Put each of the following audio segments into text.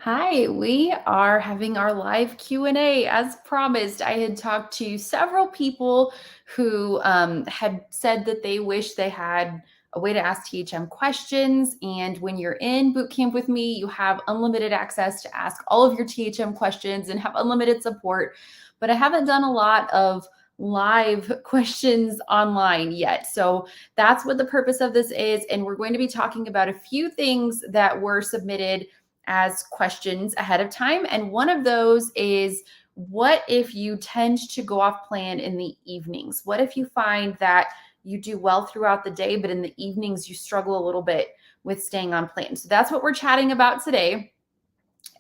Hi, we are having our live Q&A as promised. I had talked to several people who had said that they wish they had a way to ask THM questions. And when you're in boot camp with me, you have unlimited access to ask all of your THM questions and have unlimited support. But I haven't done a lot of live questions online yet. So that's what the purpose of this is. And we're going to be talking about a few things that were submitted as questions ahead of time. And one of those is, what if you tend to go off plan in the evenings? What if you find that you do well throughout the day, but in the evenings you struggle a little bit with staying on plan? So that's what we're chatting about today.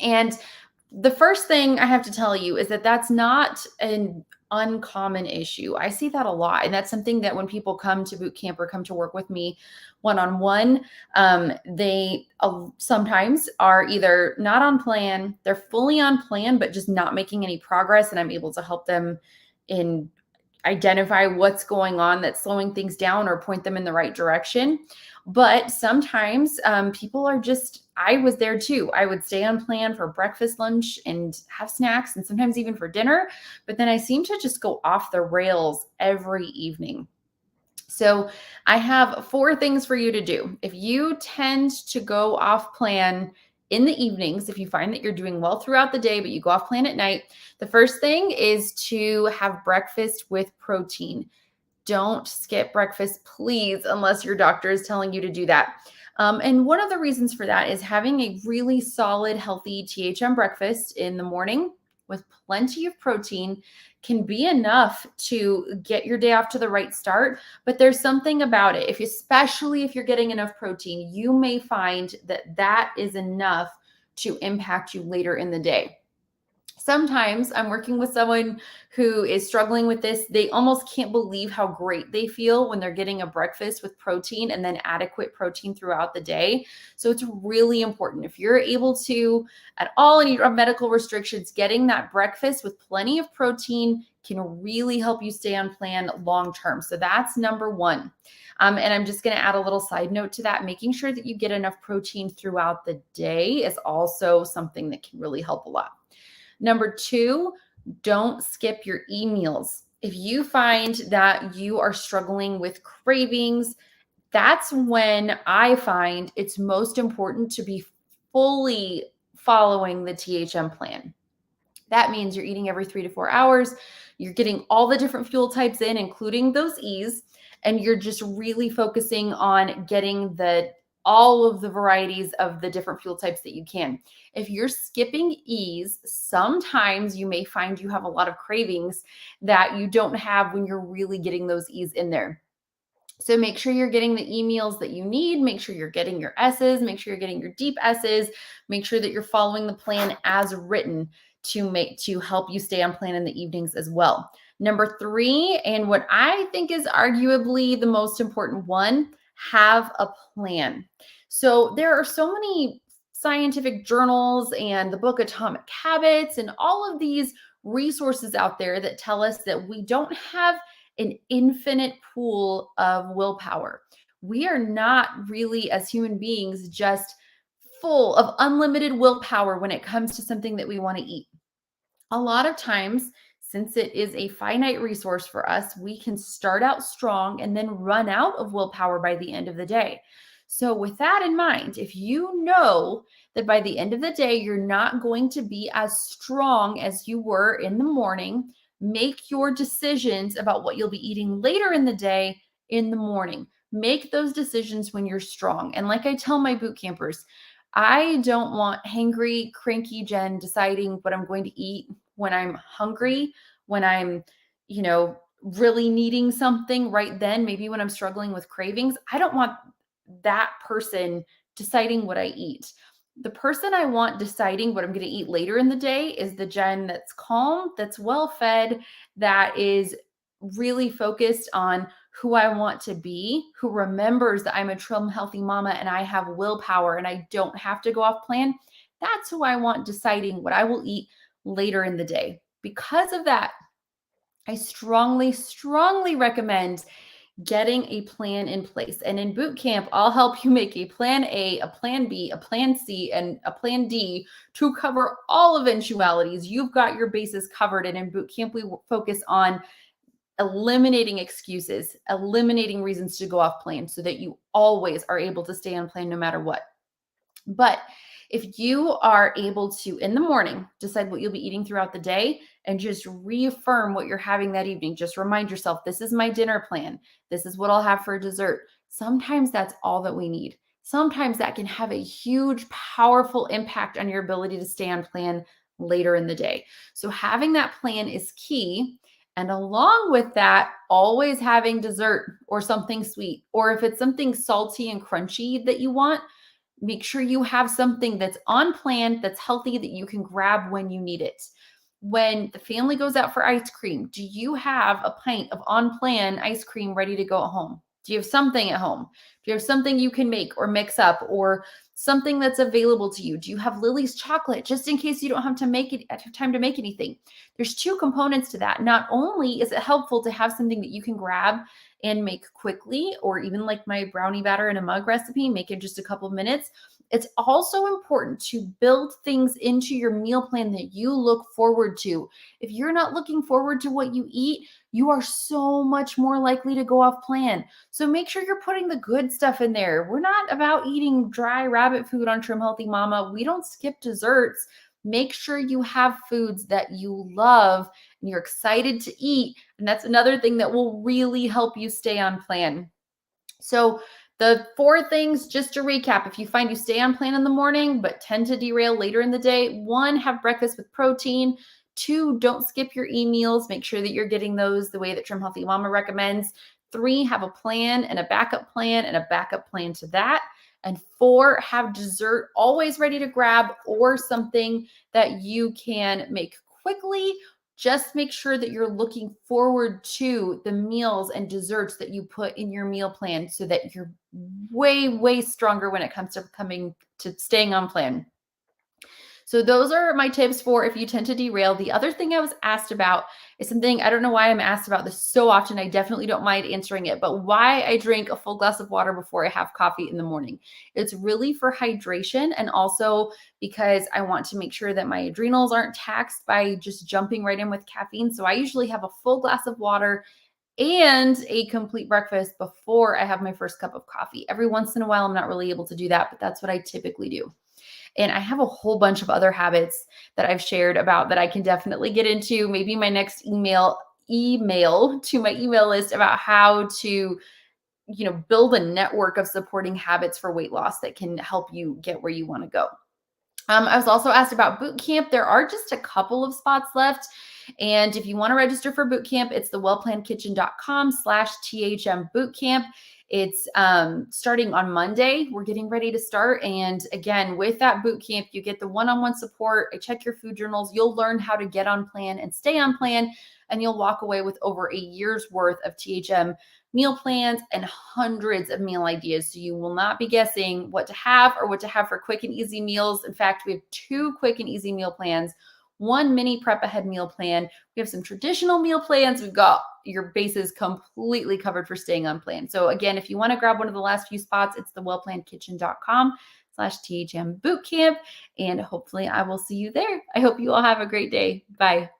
And the first thing I have to tell you is that that's not an uncommon issue. I see that a lot. And that's something that when people come to boot camp or come to work with me one on one, they sometimes are either not on plan, they're fully on plan, but just not making any progress. And I'm able to help them in identify what's going on that's slowing things down or point them in the right direction. But sometimes people are just, I was there too. I would stay on plan for breakfast, lunch, and have snacks, and sometimes even for dinner. But then I seem to just go off the rails every evening. So I have four things for you to do. If you tend to go off plan in the evenings, if you find that you're doing well throughout the day, but you go off plan at night, the first thing is to have breakfast with protein. Don't skip breakfast, please, unless your doctor is telling you to do that. And one of the reasons for that is having a really solid, healthy THM breakfast in the morning with plenty of protein can be enough to get your day off to the right start. But there's something about it, especially if you're getting enough protein, you may find that that is enough to impact you later in the day. Sometimes I'm working with someone who is struggling with this. They almost can't believe how great they feel when they're getting a breakfast with protein and then adequate protein throughout the day. So it's really important. If you're able to, at all, and you don't have medical restrictions, getting that breakfast with plenty of protein can really help you stay on plan long term. So that's number one. And I'm just going to add a little side note to that. Making sure that you get enough protein throughout the day is also something that can really help a lot. Number two, don't skip your e-meals. If you find that you are struggling with cravings, that's when I find it's most important to be fully following the THM plan. That means you're eating every 3 to 4 hours. You're getting all the different fuel types in, including those E's, and you're just really focusing on getting all of the varieties of the different fuel types that you can. If you're skipping E's, sometimes you may find you have a lot of cravings that you don't have when you're really getting those E's in there. So make sure you're getting the E meals that you need. Make sure you're getting your S's. Make sure you're getting your deep S's. Make sure that you're following the plan as written to help you stay on plan in the evenings as well. Number three, and what I think is arguably the most important one, have a plan. So there are so many scientific journals and the book Atomic Habits and all of these resources out there that tell us that we don't have an infinite pool of willpower. We are not really, as human beings, just full of unlimited willpower when it comes to something that we want to eat. A lot of times, since it is a finite resource for us, we can start out strong and then run out of willpower by the end of the day. So, with that in mind, if you know that by the end of the day, you're not going to be as strong as you were in the morning, make your decisions about what you'll be eating later in the day in the morning. Make those decisions when you're strong. And like I tell my boot campers, I don't want hangry, cranky Jen deciding what I'm going to eat when I'm hungry, when I'm, really needing something right then, maybe when I'm struggling with cravings. I don't want that person deciding what I eat. The person I want deciding what I'm going to eat later in the day is the Jen that's calm, that's well fed, that is really focused on who I want to be, who remembers that I'm a trim, healthy mama and I have willpower and I don't have to go off plan. That's who I want deciding what I will eat later in the day. Because of that, I strongly, strongly recommend getting a plan in place. And in boot camp, I'll help you make a plan A, a plan B, a plan C, and a plan D to cover all eventualities. You've got your bases covered. And in boot camp, we focus on eliminating excuses, eliminating reasons to go off plan so that you always are able to stay on plan no matter what. But if you are able to, in the morning, decide what you'll be eating throughout the day and just reaffirm what you're having that evening, just remind yourself, this is my dinner plan. This is what I'll have for dessert. Sometimes that's all that we need. Sometimes that can have a huge, powerful impact on your ability to stay on plan later in the day. So having that plan is key. And along with that, always having dessert or something sweet, or if it's something salty and crunchy that you want, make sure you have something that's on plan, that's healthy, that you can grab when you need it. When the family goes out for ice cream, do you have a pint of on plan ice cream ready to go at home? Do you have something at home? Do you have something you can make or mix up, or something that's available to you? Do you have Lily's chocolate just in case you don't have to make it have time to make anything? There's two components to that. Not only is it helpful to have something that you can grab and make quickly, or even like my brownie batter in a mug recipe, make it just a couple of minutes. It's also important to build things into your meal plan that you look forward to. If you're not looking forward to what you eat, you are so much more likely to go off plan. So make sure you're putting the good stuff in there. We're not about eating dry rabbit food on Trim Healthy Mama. We don't skip desserts. Make sure you have foods that you love and you're excited to eat. And that's another thing that will really help you stay on plan. So the four things, just to recap, if you find you stay on plan in the morning, but tend to derail later in the day, 1, have breakfast with protein. 2, don't skip your e-meals. Make sure that you're getting those the way that Trim Healthy Mama recommends. 3, have a plan and a backup plan to that. And 4, have dessert always ready to grab, or something that you can make quickly. Just make sure that you're looking forward to the meals and desserts that you put in your meal plan so that you're way, way stronger when it comes to coming to staying on plan. So those are my tips for if you tend to derail. The other thing I was asked about is something, I don't know why I'm asked about this so often. I definitely don't mind answering it, but why I drink a full glass of water before I have coffee in the morning. It's really for hydration, and also because I want to make sure that my adrenals aren't taxed by just jumping right in with caffeine. So I usually have a full glass of water and a complete breakfast before I have my first cup of coffee. Every once in a while, I'm not really able to do that, but that's what I typically do. And I have a whole bunch of other habits that I've shared about that I can definitely get into. Maybe my next email to my email list about how to, build a network of supporting habits for weight loss that can help you get where you want to go. I was also asked about boot camp. There are just a couple of spots left. And if you want to register for boot camp, it's the wellplannedkitchen.com/THM bootcamp. It's starting on Monday. We're getting ready to start. And again, with that boot camp, you get the one-on-one support. I check your food journals. You'll learn how to get on plan and stay on plan. And you'll walk away with over a year's worth of THM meal plans and hundreds of meal ideas. So you will not be guessing what to have or what to have for quick and easy meals. In fact, we have 2 quick and easy meal plans, 1 mini prep ahead meal plan. We have some traditional meal plans. We've got your bases completely covered for staying on plan. So again, if you want to grab one of the last few spots, it's the wellplannedkitchen.com/THM bootcamp. And hopefully I will see you there. I hope you all have a great day. Bye.